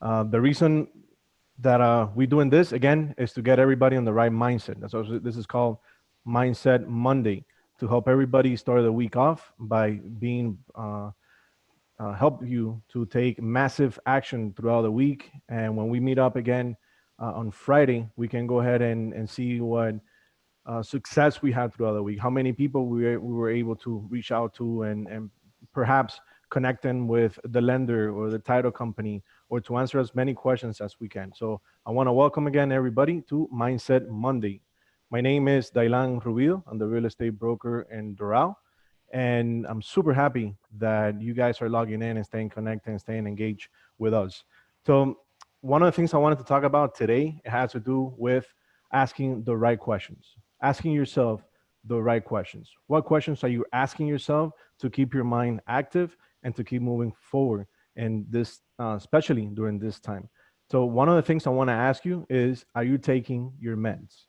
The reason that we're doing this again is to get everybody on the right mindset. That's what this is called Mindset Monday, to help everybody start the week off by being help you to take massive action throughout the week. And when we meet up again on Friday, we can go ahead and see what success we had throughout the week, how many people we were able to reach out to, and perhaps connect them with the lender or the title company, or to answer as many questions as we can. So I want to welcome again everybody to Mindset Monday. My name is Dailan Rubio. I'm the real estate broker in Doral. And I'm super happy that you guys are logging in and staying connected and staying engaged with us. So one of the things I wanted to talk about today has to do with asking the right questions, asking yourself the right questions. What questions are you asking yourself to keep your mind active and to keep moving forward in this, especially during this time? So one of the things I want to ask you is, are you taking your meds?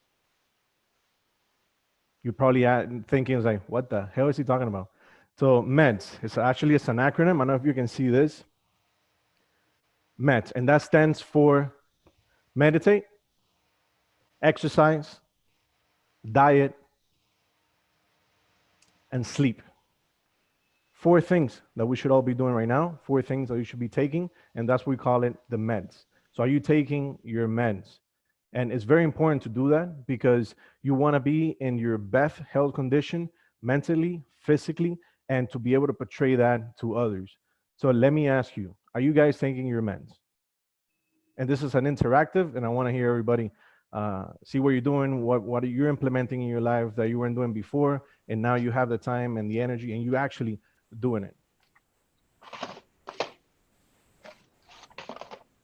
You're probably thinking, is like, what the hell is he talking about? So meds, it's an acronym. I don't know if you can see this. MEDS, and that stands for meditate, exercise, diet, and sleep. Four things that we should all be doing right now, four things that you should be taking, and that's what we call it the meds. So are you taking your meds? And it's very important to do that because you want to be in your best health condition mentally, physically, and to be able to portray that to others. So let me ask you, are you guys taking your meds? And this is an interactive, and I want to hear everybody see what you're doing, what you're implementing in your life that you weren't doing before, and now you have the time and the energy, and you actually doing it.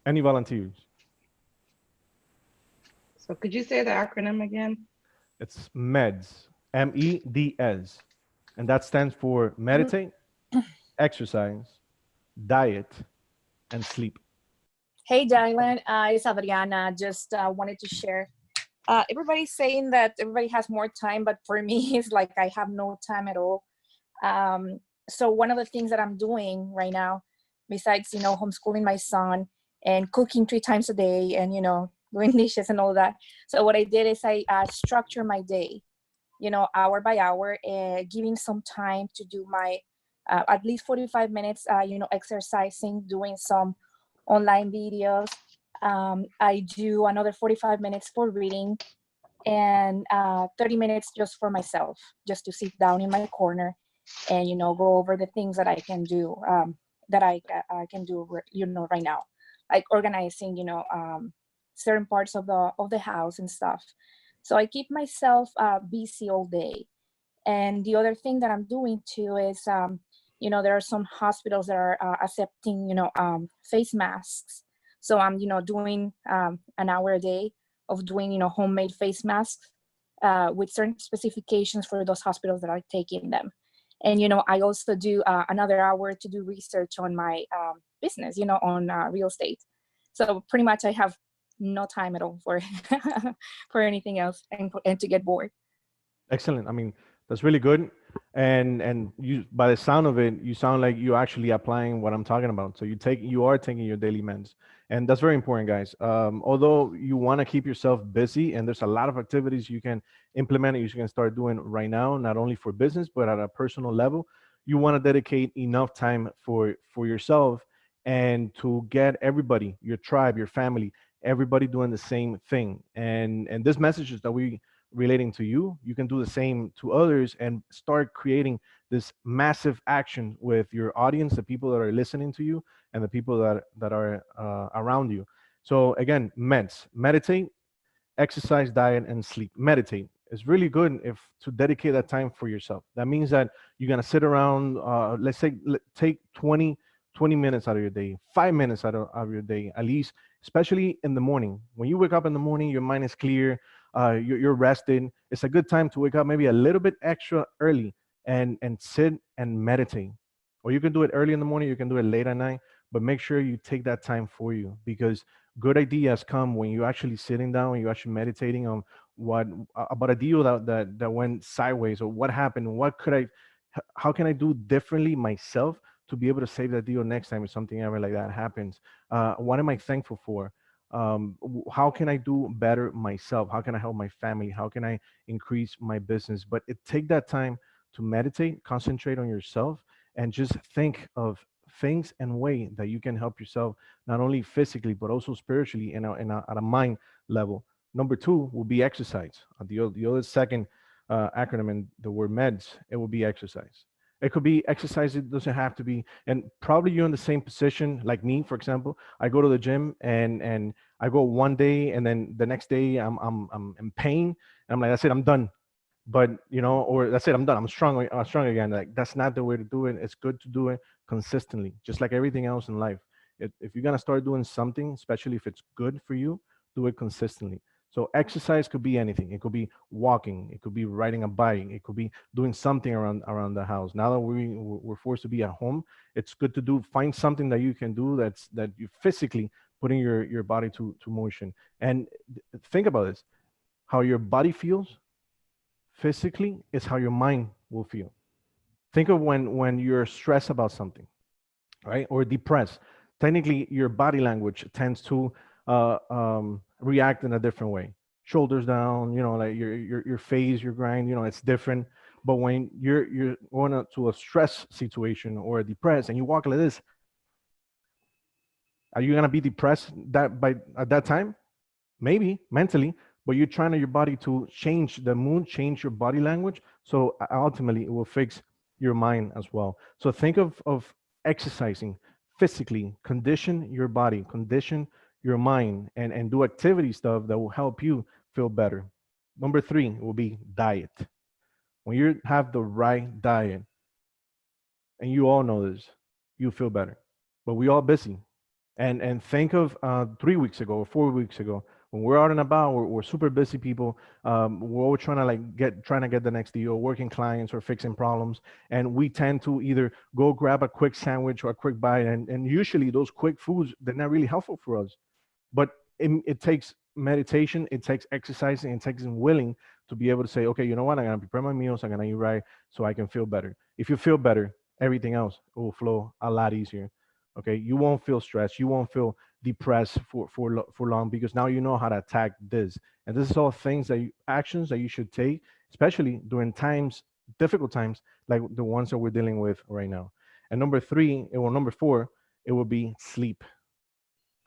Any volunteers? So could you say the acronym again? It's MEDS, MEDS, and that stands for meditate, exercise, diet, and sleep. Hey, Dylan, it's Adriana. Just wanted to share. Everybody's saying that everybody has more time, but for me, it's like I have no time at all. So one of the things that I'm doing right now, besides, homeschooling my son and cooking 3 times a day and, doing dishes and all that. So what I did is I structure my day, hour by hour, giving some time to do my at least 45 minutes, exercising, doing some online videos. I do another 45 minutes for reading and 30 minutes just for myself, just to sit down in my corner and, go over the things that I can do, that I can do, right now, like organizing, certain parts of the house and stuff. So I keep myself busy all day. And the other thing that I'm doing too is, there are some hospitals that are accepting, face masks. So I'm, doing an hour a day of doing, homemade face masks with certain specifications for those hospitals that are taking them. And, I also do another hour to do research on my business, on real estate. So pretty much I have no time at all for for anything else and to get bored. Excellent. I mean, that's really good. And you, by the sound of it, you sound like you're actually applying what I'm talking about. So you are taking your daily meds, and that's very important, guys. Although you want to keep yourself busy, and there's a lot of activities you can implement and you can start doing right now, not only for business but at a personal level. You want to dedicate enough time for yourself and to get everybody, your tribe, your family, everybody doing the same thing. And this message is that we relating to you, you can do the same to others and start creating this massive action with your audience, the people that are listening to you, and the people that are around you. So again, meditate, exercise, diet, and sleep. Meditate is really good if to dedicate that time for yourself. That means that you're gonna sit around. Let's say take 20 minutes out of your day, 5 minutes out of your day, at least, especially in the morning. When you wake up in the morning, your mind is clear, you're rested. It's a good time to wake up maybe a little bit extra early and sit and meditate. Or you can do it early in the morning, you can do it late at night, but make sure you take that time for you, because good ideas come when you're actually sitting down, when you're actually meditating on what about a deal that went sideways, or what happened, what could I how can I do differently myself to be able to save that deal next time if something ever like that happens? What am I thankful for? How can I do better myself? How can I help my family? How can I increase my business? But it take that time to meditate, concentrate on yourself, and just think of things and way that you can help yourself not only physically but also spiritually and at a mind level. Number two will be exercise. The other second acronym in the word meds, it will be exercise. It could be exercise. It doesn't have to be. And probably you're in the same position like me, for example. I go to the gym and I go one day, and then the next day I'm in pain, and I'm like, that's it, I'm done. But or that's it, I'm done. I'm strong again. Like, that's not the way to do it. It's good to do it consistently, just like everything else in life. If you're gonna start doing something, especially if it's good for you, do it consistently. So exercise could be anything. It could be walking. It could be riding a bike. It could be doing something around the house. Now that we're forced to be at home, it's good to find something that you can do that you physically putting your body to motion. And think about this: how your body feels physically is how your mind will feel. Think of when you're stressed about something, right, or depressed. Technically, your body language tends to react in a different way. Shoulders down, like your face, your grind, it's different. But when you're going to a stress situation or a depressed, and you walk like this, are you gonna be depressed that by at that time? Maybe mentally, but you're trying to your body to change the mood, change your body language. So ultimately it will fix your mind as well. So think of exercising physically, condition your body, condition your mind, and do activity stuff that will help you feel better. Number three will be diet. When you have the right diet, and you all know this, you feel better. But we all busy. And think of 3 weeks ago or 4 weeks ago, when we're out and about, we're super busy people. We're all trying to trying to get the next deal, working clients or fixing problems. And we tend to either go grab a quick sandwich or a quick bite. And usually those quick foods, they're not really helpful for us. But it takes meditation, it takes exercising, it takes willing to be able to say, okay, you know what, I'm gonna prepare my meals, I'm gonna eat right so I can feel better. If you feel better, everything else will flow a lot easier. Okay, you won't feel stressed, you won't feel depressed for long, because now you know how to attack this. And this is all things actions that you should take, especially during times, difficult times like the ones that we're dealing with right now. And number four, it will be sleep.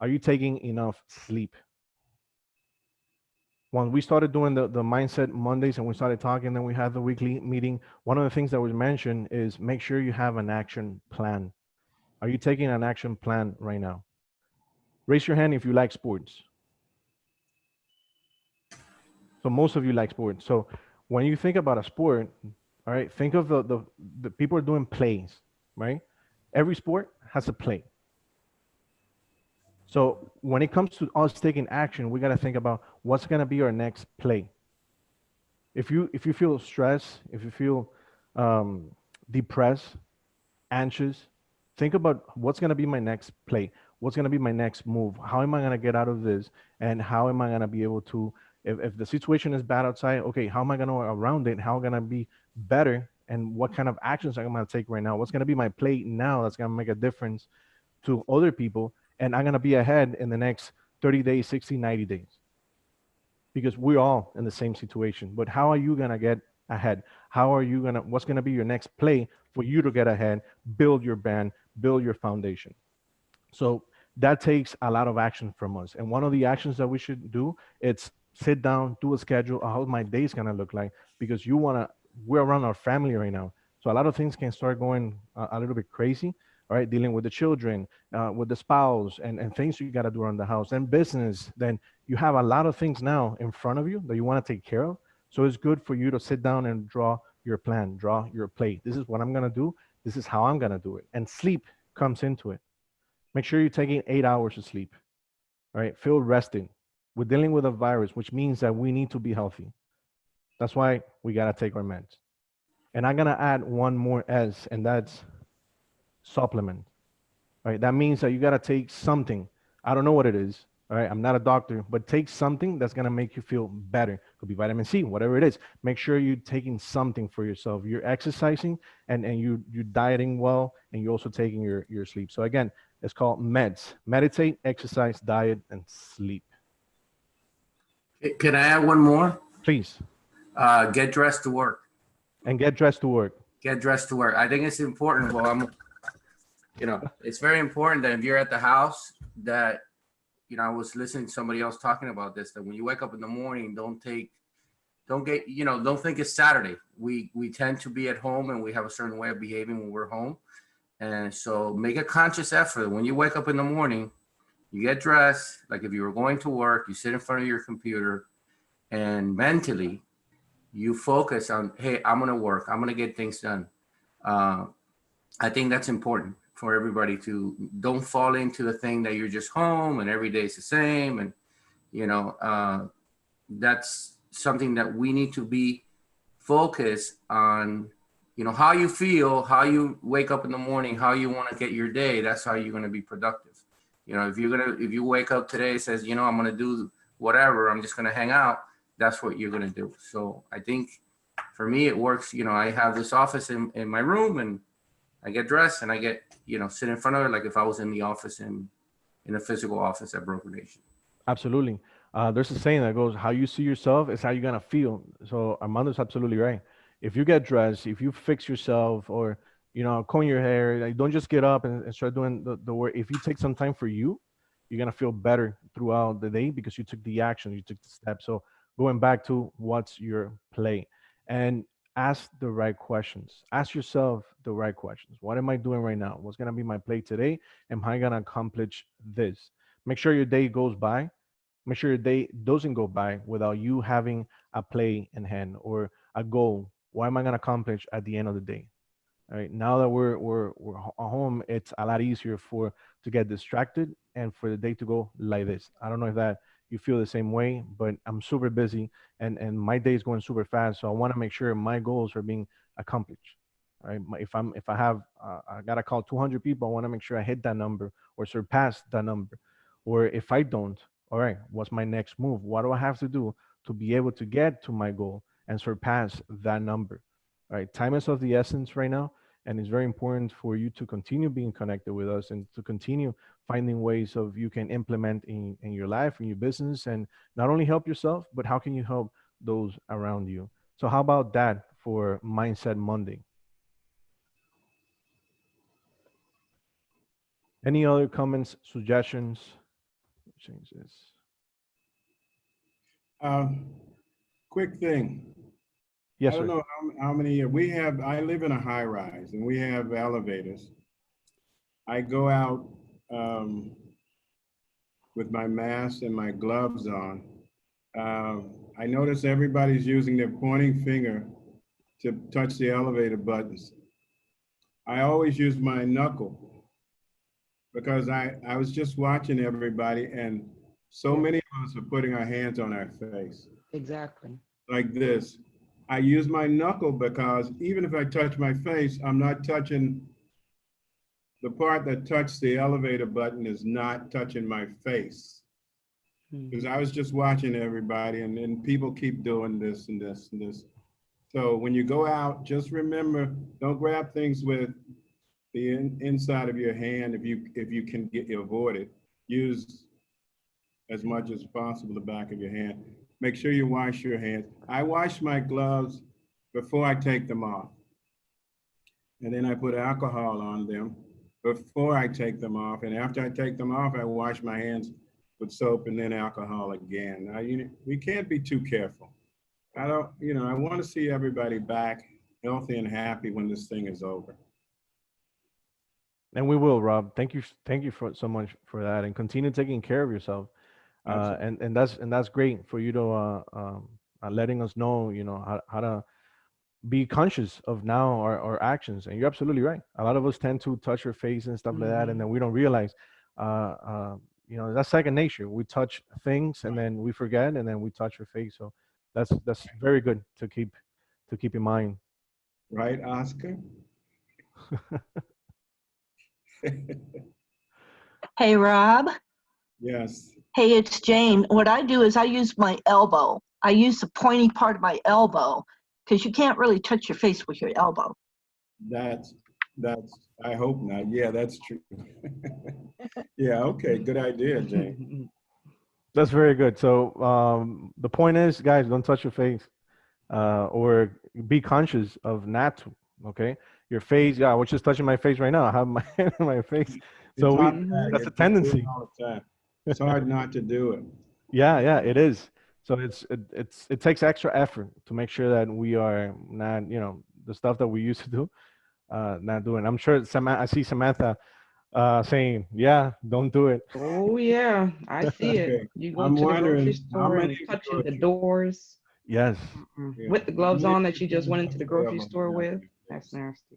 Are you taking enough sleep? When we started doing the mindset Mondays and we started talking, then we had the weekly meeting, one of the things that was mentioned is make sure you have an action plan. Are you taking an action plan right now? Raise your hand if you like sports. So most of you like sports. So when you think about a sport, all right, think of the people are doing plays, right? Every sport has a play. So when it comes to us taking action, we got to think about what's going to be our next play. If you feel stressed, if you feel depressed, anxious, think about what's going to be my next play. What's going to be my next move? How am I going to get out of this? And how am I going to be able to, if the situation is bad outside, okay, how am I going to around it? How am I going to be better? And what kind of actions am I going to take right now? What's going to be my play now that's going to make a difference to other people? And I'm going to be ahead in the next 30 days, 60, 90 days. Because we're all in the same situation. But how are you going to get ahead? What's going to be your next play for you to get ahead, build your brand, build your foundation? So that takes a lot of action from us. And one of the actions that we should do, it's sit down, do a schedule, how my day is going to look like, because we're around our family right now. So a lot of things can start going a little bit crazy, all right, dealing with the children, with the spouse, and things you got to do around the house, and business. Then you have a lot of things now in front of you that you want to take care of. So it's good for you to sit down and draw your plan, draw your plate. This is what I'm going to do. This is how I'm going to do it. And sleep comes into it. Make sure you're taking 8 hours of sleep. All right, feel rested. We're dealing with a virus, which means that we need to be healthy. That's why we got to take our meds. And I'm going to add one more S, and that's supplement. Right? That means that you got to take something. I don't know what it is. All right, I'm not a doctor, but take something that's gonna make you feel better. Could be vitamin C, whatever it is. Make sure you're taking something for yourself. You're exercising and you're dieting well, and you're also taking your sleep. So again, it's called meds: meditate, exercise, diet, and sleep. Can I add one more? Please, Get dressed to work. and get dressed to work. Get dressed to work. I think it's important. Well, it's very important that if you're at the house, that, I was listening to somebody else talking about this, that when you wake up in the morning, don't think it's Saturday. We tend to be at home and we have a certain way of behaving when we're home. And so make a conscious effort. When you wake up in the morning, you get dressed, like if you were going to work, you sit in front of your computer, and mentally you focus on, hey, I'm going to work. I'm going to get things done. I think that's important for everybody to don't fall into the thing that you're just home and every day is the same. And, that's something that we need to be focused on, how you feel, how you wake up in the morning, how you want to get your day. That's how you're going to be productive. If you wake up today and says, I'm going to do whatever, I'm just going to hang out, that's what you're going to do. So I think for me, it works. I have this office in my room, and I get dressed and I get, sit in front of it like if I was in the office in a physical office at Broker Nation. Absolutely. There's a saying that goes, how you see yourself is how you're going to feel. So Armando's absolutely right. If you get dressed, if you fix yourself, or, comb your hair, like, don't just get up and start doing the work. If you take some time for you, you're going to feel better throughout the day because you took the action, you took the step. So going back to what's your play, and ask the right questions. Ask yourself the right questions. What am I doing right now? What's going to be my play today? Am I going to accomplish this? Make sure your day goes by. Make sure your day doesn't go by without you having a play in hand or a goal. What am I going to accomplish at the end of the day? All right. Now that we're home, it's a lot easier to get distracted and for the day to go like this. I don't know if that you feel the same way, but I'm super busy and my day is going super fast. So I want to make sure my goals are being accomplished. Right. If I have I gotta call 200 people, I want to make sure I hit that number or surpass that number. Or if I don't, all right, what's my next move? What do I have to do to be able to get to my goal and surpass that number? All right, time is of the essence right now, and it's very important for you to continue being connected with us and to continue finding ways of you can implement in your life, in your business, and not only help yourself, but how can you help those around you? So how about that for Mindset Monday? Any other comments, suggestions? Change this. Quick thing. Yes, I don't sir. know how many we have. I live in a high rise and we have elevators. I go out with my mask and my gloves on. I notice everybody's using their pointing finger to touch the elevator buttons. I always use my knuckle because I was just watching everybody, and so many of us are putting our hands on our face. Exactly. Like this. I use my knuckle because even if I touch my face, I'm not touching the part that touched the elevator button is not touching my face. Because I was just watching everybody, and then people keep doing this and this and this. So when you go out, just remember, don't grab things with the inside of your hand if you can avoid it. Use as much as possible the back of your hand. Make sure you wash your hands. I wash my gloves before I take them off. And then I put alcohol on them before I take them off. And after I take them off, I wash my hands with soap and then alcohol again. Now, we can't be too careful. I want to see everybody back healthy and happy when this thing is over. And we will, Rob. Thank you for so much for that, and continue taking care of yourself. And that's great for you to letting us know, how to be conscious of now our actions. And you're absolutely right. A lot of us tend to touch our face and stuff like that, and then we don't realize, that's second nature. We touch things and then we forget, and then we touch our face. So that's very good to keep in mind. Right, Oscar? Hey, Rob. Yes. Hey, it's Jane. What I do is I use my elbow. I use the pointy part of my elbow because you can't really touch your face with your elbow. That's, I hope not. Yeah, that's true. Yeah, okay, good idea, Jane. That's very good. So the point is, guys, don't touch your face, or be conscious of not to. Okay, your face. Yeah, I was just touching my face right now. I have my hand on my face. It's So hard to that's a get people do it tendency. all the time. It's hard not to do it. Yeah, it is. So it takes extra effort to make sure that we are not, the stuff that we used to do, not doing. I'm sure I see Samantha saying, "Yeah, don't do it." Oh yeah, I see it. Okay, You go I'm to the grocery wondering how store and many touching the grocery, doors Yes, yeah, with the how gloves many on that you people just went into the grocery have store a with. nasty That's face? nasty.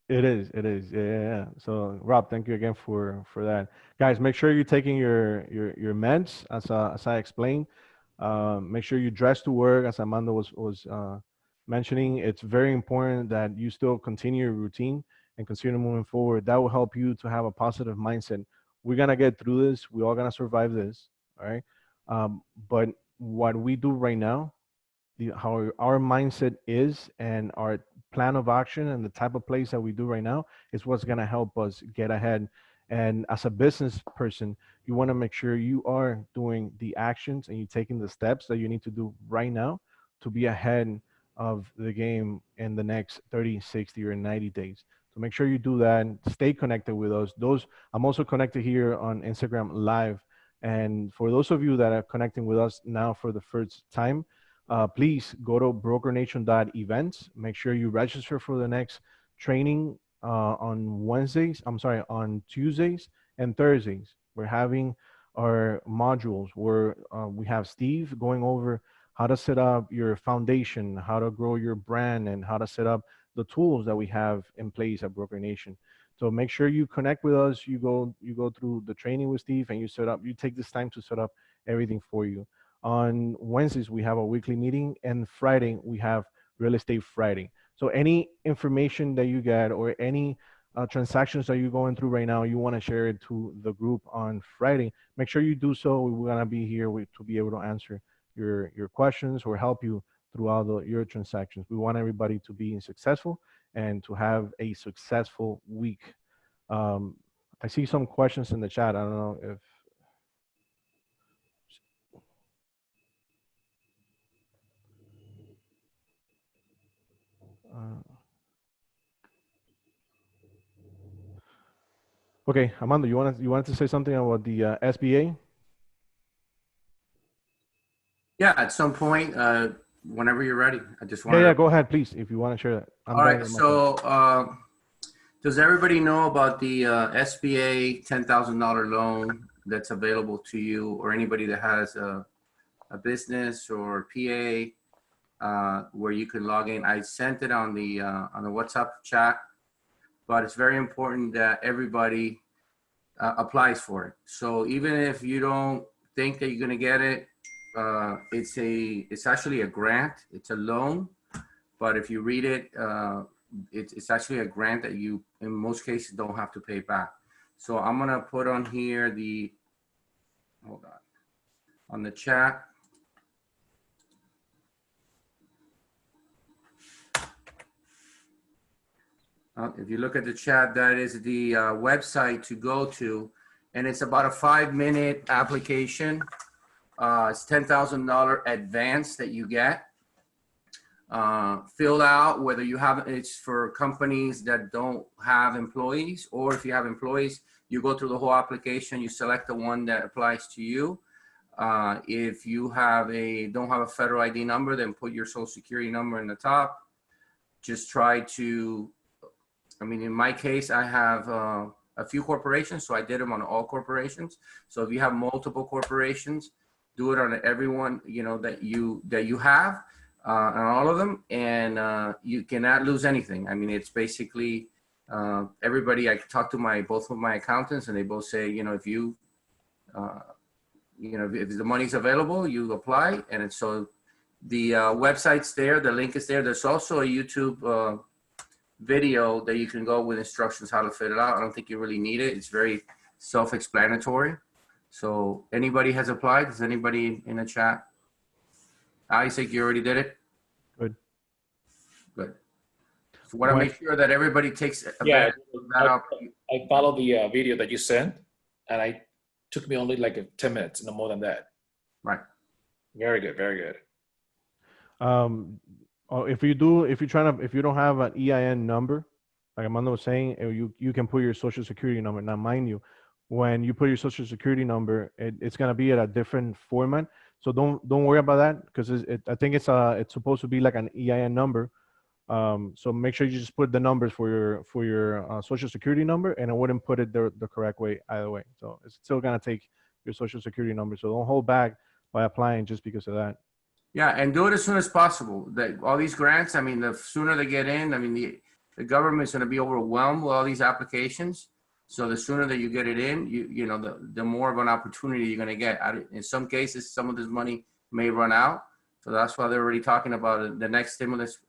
it is. It is. Yeah. So Rob, thank you again for that, guys. Make sure you're taking your meds as I explained. Make sure you dress to work, as Amanda was mentioning. It's very important that you still continue your routine and continue moving forward. That will help you to have a positive mindset. We're gonna get through this. We're all gonna survive this. All right. But what we do right now, how our mindset is, and our plan of action, and the type of plays that we do right now is what's going to help us get ahead. And as a business person, you want to make sure you are doing the actions and you're taking the steps that you need to do right now to be ahead of the game in the next 30, 60, or 90 days. So make sure you do that. Stay connected with us. I'm also connected here on Instagram Live. And for those of you that are connecting with us now for the first time, please go to brokernation.events. Make sure you register for the next training on Wednesdays. I'm sorry, on Tuesdays and Thursdays. We're having our modules where we have Steve going over how to set up your foundation, how to grow your brand, and how to set up the tools that we have in place at Broker Nation. So make sure you connect with us. You go through the training with Steve, and you take this time to set up everything for you. On Wednesdays, we have a weekly meeting, and Friday, we have Real Estate Friday. So any information that you get, or any transactions that you're going through right now, you want to share it to the group on Friday, make sure you do so. We're going to be here to be able to answer your questions or help you throughout your transactions. We want everybody to be successful and to have a successful week. I see some questions in the chat. I don't know if okay, Amanda, you wanted to say something about the SBA? Yeah, at some point, whenever you're ready, I just Yeah, wanted yeah. to. Go ahead, please, if you want to share that. I'm All done right. with my part. So, does everybody know about the SBA $10,000 loan that's available to you, or anybody that has a business or PA where you can log in? I sent it on the WhatsApp chat, but it's very important that everybody applies for it. So even if you don't think that you're going to get it, it's actually a grant. It's a loan, but if you read it, it's actually a grant that you, in most cases, don't have to pay back. So I'm going to put on here hold on the chat. If you look at the chat, that is the website to go to, and it's about a 5-minute application. It's $10,000 advance that you get. Fill out whether you have, it's for companies that don't have employees, or if you have employees, you go through the whole application, you select the one that applies to you. If you don't have a federal ID number, then put your social security number in the top. Just try to, in my case, I have a few corporations, so I did them on all corporations. So if you have multiple corporations, do it on everyone, that you have, on all of them, and you cannot lose anything. It's basically everybody. I talked to both of my accountants, and they both say, if you, if the money's available, you apply, and so the website's there, the link is there. There's also a YouTube video that you can go with instructions how to fill it out. I don't think you really need it. It's very self-explanatory. So anybody has applied? Does anybody in the chat? Isaac, you already did it? Good. Good. So want to When- make sure that everybody takes Yeah, advantage of that up. I followed the video that you sent, and I took me only like 10 minutes, no more than that. Right. Very good, very good. If you don't have an EIN number, like Amanda was saying, you can put your social security number. Now, mind you, when you put your social security number, it's gonna be at a different format. So don't worry about that, because I think it's supposed to be like an EIN number. So make sure you just put the numbers for your social security number, and I wouldn't put it the correct way either way. So it's still gonna take your social security number. So don't hold back by applying just because of that. Yeah, and do it as soon as possible. That all these grants, I mean, the sooner they get in, I mean, the government's going to be overwhelmed with all these applications. So the sooner that you get it in, you know, the more of an opportunity you're going to get. In some cases, some of this money may run out. So that's why they're already talking about the next stimulus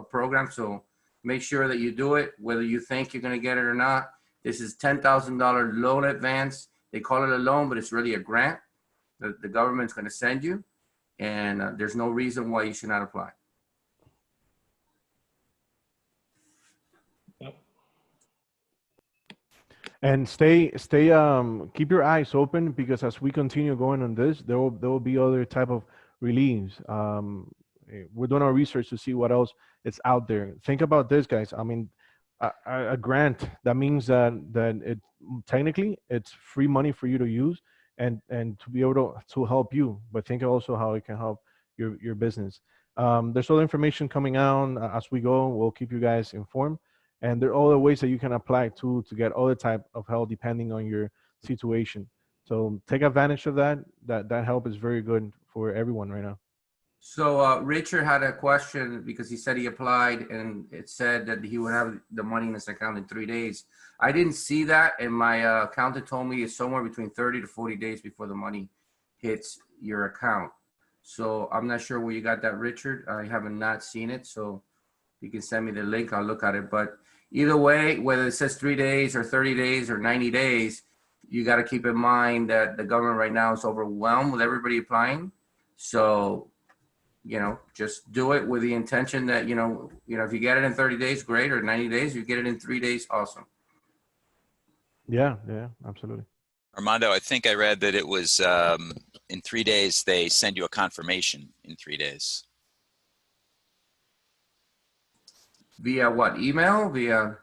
program. So make sure that you do it, whether you think you're going to get it or not. This is $10,000 loan advance. They call it a loan, but it's really a grant that the government's going to send you. And there's no reason why you should not apply. And keep your eyes open, because as we continue going on this, there will be other type of reliefs. We're doing our research to see what else is out there. Think about this, guys. I mean, a grant, that means that it technically it's free money for you to use and to be able to help you. But think also how it can help your business. There's other information coming out as we go. We'll keep you guys informed. And there are other ways that you can apply to get other type of help depending on your situation. So take advantage of that. That help is very good for everyone right now. So Richard had a question because he said he applied and it said that he would have the money in his account in 3 days. I didn't see that, and my accountant told me it's somewhere between 30 to 40 days before the money hits your account. So I'm not sure where you got that, Richard. I haven't not seen it, so you can send me the link. I'll look at it. But either way, whether it says 3 days or 30 days or 90 days, you got to keep in mind that the government right now is overwhelmed with everybody applying. So, you know, just do it with the intention that, you know, if you get it in 30 days, great, or 90 days, you get it in 3 days, awesome. Yeah, absolutely. Armando, I think I read that it was in 3 days, they send you a confirmation in 3 days. Via what? Email? Via?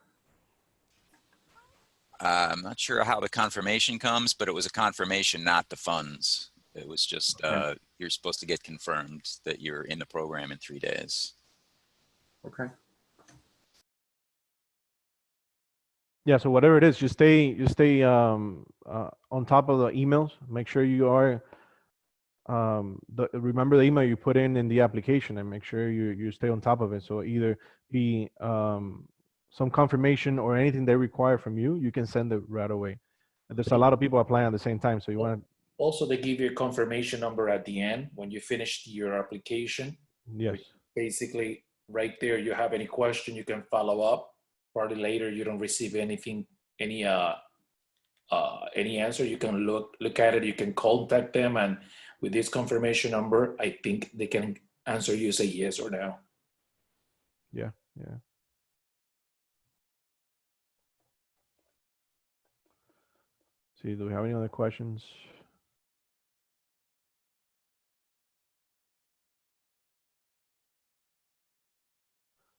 I'm not sure how the confirmation comes, but it was a confirmation, not the funds. It was just, Okay. You're supposed to get confirmed that you're in the program in 3 days. Okay. Yeah, so whatever it is, just stay on top of the emails. Make sure you are remember the email you put in the application, and make sure you stay on top of it. So either be some confirmation or anything they require from you, you can send it right away. And there's a lot of people applying at the same time, so you want to. Also, they give you a confirmation number at the end when you finish your application. Yes. Basically, right there, you have any question, you can follow up. Probably later, you don't receive anything, any answer. You can look at it. You can contact them, and with this confirmation number, I think they can answer you, say yes or no. Yeah. See, do we have any other questions?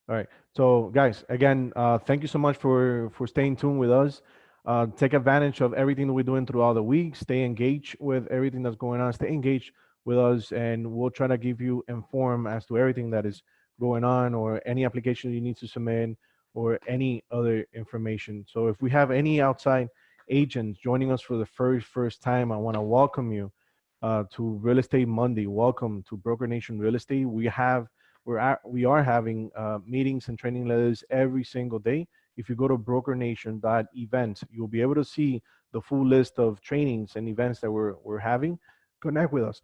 All right. So guys, again, thank you so much for staying tuned with us. Take advantage of everything that we're doing throughout the week. Stay engaged with everything that's going on. Stay engaged with us, and we'll try to give you informed as to everything that is going on, or any application you need to submit, or any other information. So if we have any outside agents joining us for the first time, I want to welcome you to Real Estate Monday. Welcome to Broker Nation Real Estate. We are having meetings and training letters every single day. If you go to brokernation.events, you'll be able to see the full list of trainings and events that we're having. Connect with us.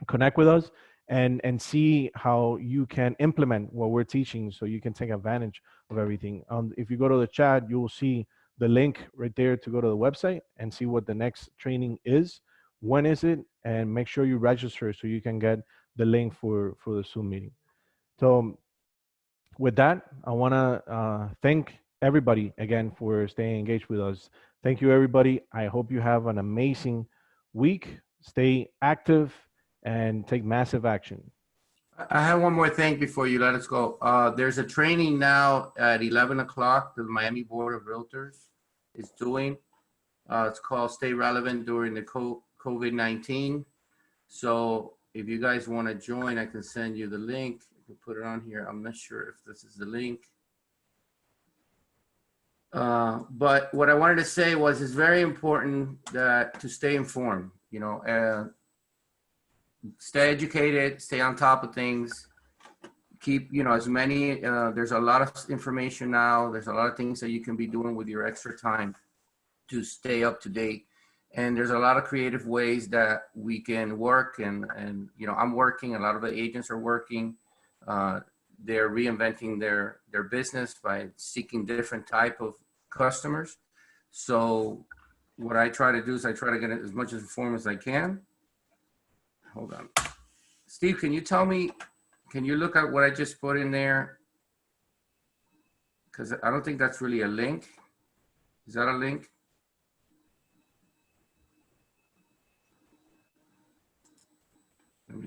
Connect with us and see how you can implement what we're teaching, so you can take advantage of everything. If you go to the chat, you'll see the link right there to go to the website and see what the next training is. When is it? And make sure you register so you can get the link for the Zoom meeting. So with that, I want to thank everybody again for staying engaged with us. Thank you, everybody. I hope you have an amazing week. Stay active and take massive action. I have one more thing before you let us go. There's a training now at 11 o'clock the Miami Board of Realtors is doing. It's called Stay Relevant During the COVID-19. So if you guys want to join, I can send you the link. You can put it on here. I'm not sure if this is the link. But what I wanted to say was it's very important that to stay informed, you know, stay educated, stay on top of things, keep, you know, as many, there's a lot of information now. There's a lot of things that you can be doing with your extra time to stay up to date. And there's a lot of creative ways that we can work and you know, I'm working, a lot of the agents are working. They're reinventing their business by seeking different type of customers. So what I try to do is I try to get as much informed as I can. Hold on. Steve, can you tell me, can you look at what I just put in there? Because I don't think that's really a link. Is that a link?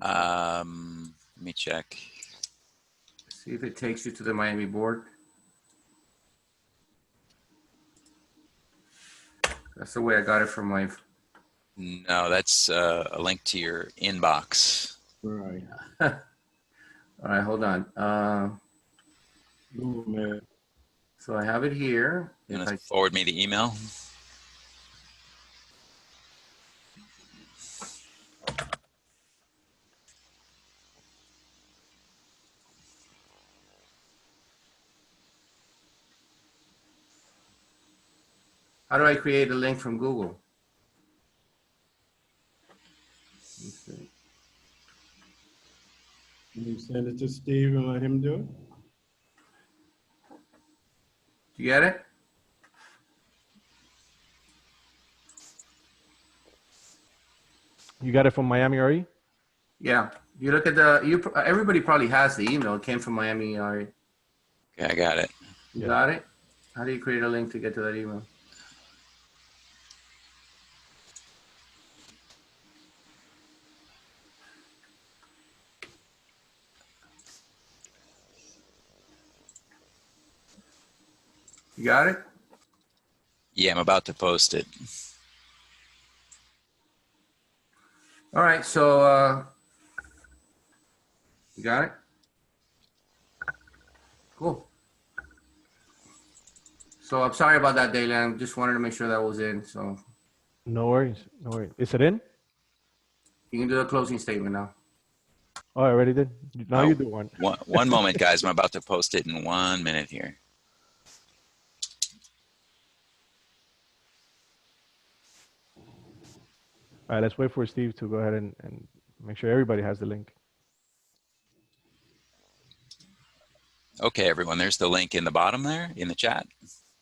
Let me check. See if it takes you to the Miami board. That's the way I got it from my. No, that's a link to your inbox. Right. All right, hold on. Ooh, man. So I have it here. You If want I, to forward me the email? how do I create a link from Google? Let's see. Can you send it to Steve and let him do it? Do you get it? You got it from Miami RE? Yeah. You look at everybody probably has the email. It came from Miami. Okay, I got it. You Yeah. got it? How do you create a link to get to that email? You got it? Yeah, I'm about to post it. All right. So you got it? Cool. So I'm sorry about that, Daylan. Just wanted to make sure that was in. So No worries. No worries. Is it in? you can do the closing statement now. Oh, I already did. Now Oh. you do one. One moment, guys. I'm about to post it in 1 minute here. All right, let's wait for Steve to go ahead and make sure everybody has the link. Okay, everyone, there's the link in the bottom there in the chat.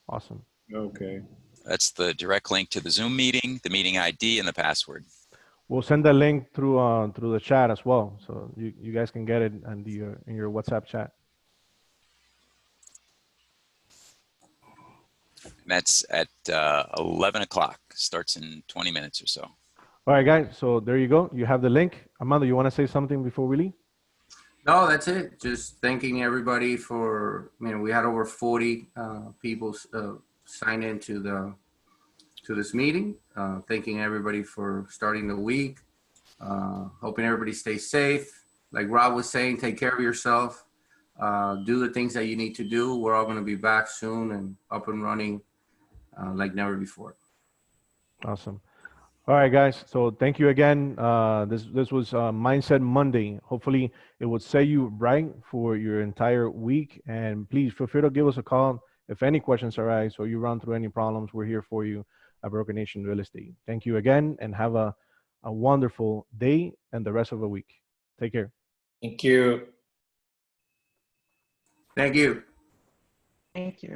Awesome. Okay. That's the direct link to the Zoom meeting, the meeting ID, and the password. We'll send that link through the chat as well, so you guys can get it in your WhatsApp chat. And that's at 11 o'clock. Starts in 20 minutes or so. All right, guys. So there you go. You have the link. Armando, you want to say something before we leave? No, that's it. Just thanking everybody for, we had over 40 people sign into this meeting. Thanking everybody for starting the week. Hoping everybody stays safe. Like Rob was saying, take care of yourself. Do the things that you need to do. We're all going to be back soon and up and running like never before. Awesome. All right, guys. So thank you again. This was Mindset Monday. Hopefully, it would set you right for your entire week. And please feel free to give us a call if any questions arise or you run through any problems. We're here for you at Broken Nation Real Estate. Thank you again, and have a wonderful day and the rest of the week. Take care. Thank you. Thank you. Thank you.